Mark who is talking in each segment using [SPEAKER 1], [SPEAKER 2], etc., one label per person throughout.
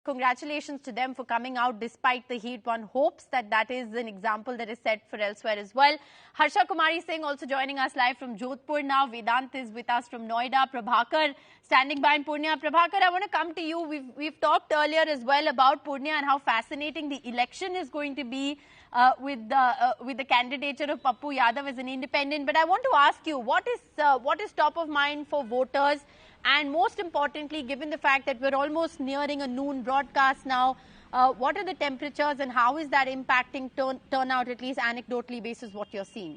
[SPEAKER 1] congratulations to them for coming out despite the heat. One hopes that that is an example that is set for elsewhere as well. Harsha Kumari Singh also joining us live from Jodhpur now. Vedant is with us from Noida. Prabhakar standing by in Purnia. Prabhakar, I want to come to you. We've talked earlier as well about Purnia and how fascinating the election is going to be with the candidature of Pappu Yadav as an independent. But I want to ask you, what is top of mind for voters? And most importantly, given the fact that we're almost nearing a noon broadcast now, what are the temperatures and how is that impacting turnout, at least anecdotally basis what you're seeing?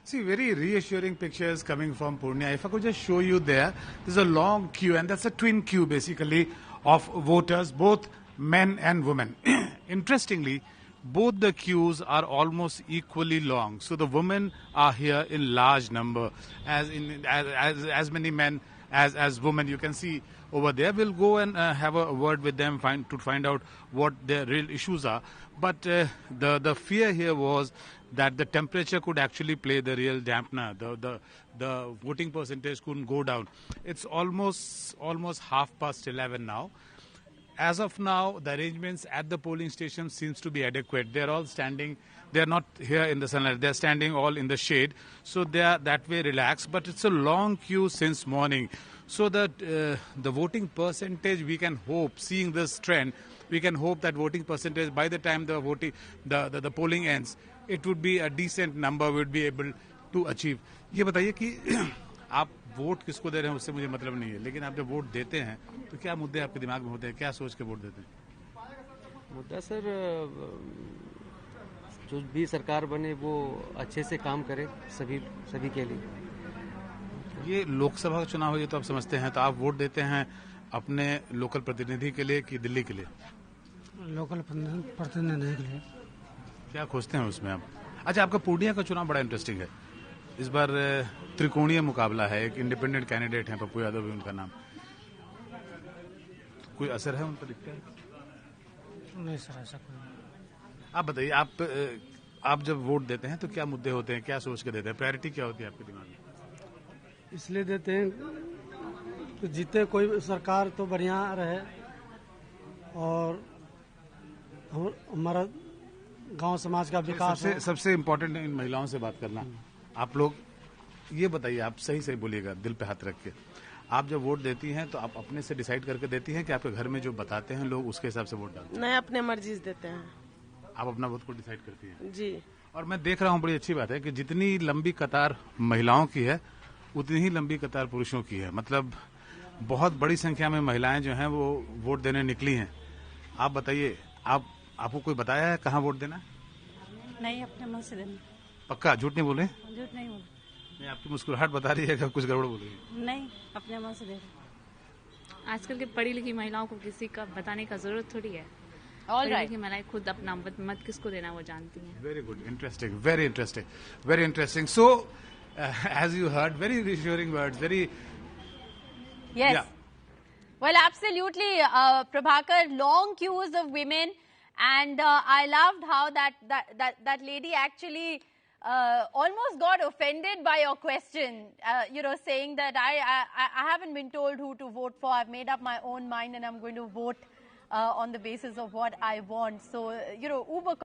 [SPEAKER 2] See, very reassuring pictures coming from Purnia. If I could just show you there's a long queue, and that's a twin queue basically of voters, both men and women. Interestingly, both the queues are almost equally long. So the women are here in large number, as many men as women. You can see over there. We'll go and have a word with them to find out what their real issues are. But the fear here was that the temperature could actually play the real dampener. The voting percentage couldn't go down. It's almost 11:30 now. As of now, the arrangements at the polling station seems to be adequate. They're all standing. They're not here in the sunlight. They're standing all in the shade. So they are that way relaxed. But it's a long queue since morning. So that the voting percentage, we can hope, seeing this trend, we can hope that voting percentage by the time the polling ends, it would be a decent number we would be able to achieve. ये बताइए कि आप vote किसको दे रहे हैं उससे मुझे मतलब नहीं है, लेकिन आप जब वोट देते हैं तो क्या मुद्दे आपके दिमाग में होते हैं, क्या सोच के वोट देते हैं?
[SPEAKER 3] मुद्दा सर, जो भी सरकार बने वो अच्छे से काम करे सभी के लिए।
[SPEAKER 2] ये लोकसभा का चुनाव है, ये तो आप समझते हैं, तो आप वोट देते हैं अपने लोकल प्रतिनिधि के लिए कि दिल्ली के लिए?
[SPEAKER 4] लोकल प्रतिनिधि के लिए।
[SPEAKER 2] क्या खोजते हैं उसमें आप? अच्छा, आपका पूर्णिया का चुनाव बड़ा इंटरेस्टिंग है। इस बार त्रिकोणीय मुकाबला है, एक इंडिपेंडेंट कैंडिडेट है, पप्पू यादव भी उनका नाम। कोई असर है उन पर, दिखता है?
[SPEAKER 4] नहीं सर, ऐसा कोई।
[SPEAKER 2] आप बताइए, आप जब वोट देते हैं तो क्या मुद्दे होते हैं, क्या सोच के देते हैं, प्रायोरिटी क्या होती है आपके दिमाग में?
[SPEAKER 4] इसलिए देते हैं तो जीते कोई सरकार तो बढ़िया रहे और हमारा गांव समाज का विकास।
[SPEAKER 2] सबसे इम्पोर्टेंट इन महिलाओं से बात करना। आप लोग ये बताइए, आप सही बोलिएगा, दिल पे हाथ रख के, आप जब वोट देती हैं तो आप अपने से डिसाइड करके देती हैं कि आपके घर में जो बताते हैं लोग उसके हिसाब से वोट डालते हैं?
[SPEAKER 5] नहीं, अपने मर्जी से देते हैं।
[SPEAKER 2] आप अपना वोट को डिसाइड करती हैं?
[SPEAKER 5] जी।
[SPEAKER 2] और मैं देख रहा हूँ, बड़ी अच्छी बात है कि जितनी लंबी कतार महिलाओं की है उतनी ही लंबी कतार पुरुषों की है। मतलब बहुत बड़ी संख्या में महिलाएं जो हैं वो वोट देने निकली हैं। आप बताइए, आपको कोई बताया है कहाँ वोट देना?
[SPEAKER 6] नहीं, अपने मन से देना।
[SPEAKER 2] पक्का? झूठ नहीं बोले?
[SPEAKER 6] झूठ नहीं बोले।
[SPEAKER 2] नहीं, आपकी मुस्कुराहट बता रही है कि कुछ गड़बड़ बोल रही है।
[SPEAKER 6] नहीं, अपने मन से दे रहे।
[SPEAKER 7] आजकल के पढ़ी लिखी महिलाओं को किसी का बताने का जरूरत थोड़ी है।
[SPEAKER 1] All right.
[SPEAKER 7] महिलाएं खुद अपना मत किसको देना वो जानती हैं।
[SPEAKER 2] Very good, interesting, very interesting, very interesting. So, as you heard, very reassuring words, very.
[SPEAKER 1] Yes.
[SPEAKER 2] Yeah.
[SPEAKER 1] Well, absolutely, Prabhakar. Long queues of women, and I loved how that lady actually almost got offended by your question. Saying that I haven't been told who to vote for. I've made up my own mind, and I'm going to vote on the basis of what I want. So, uber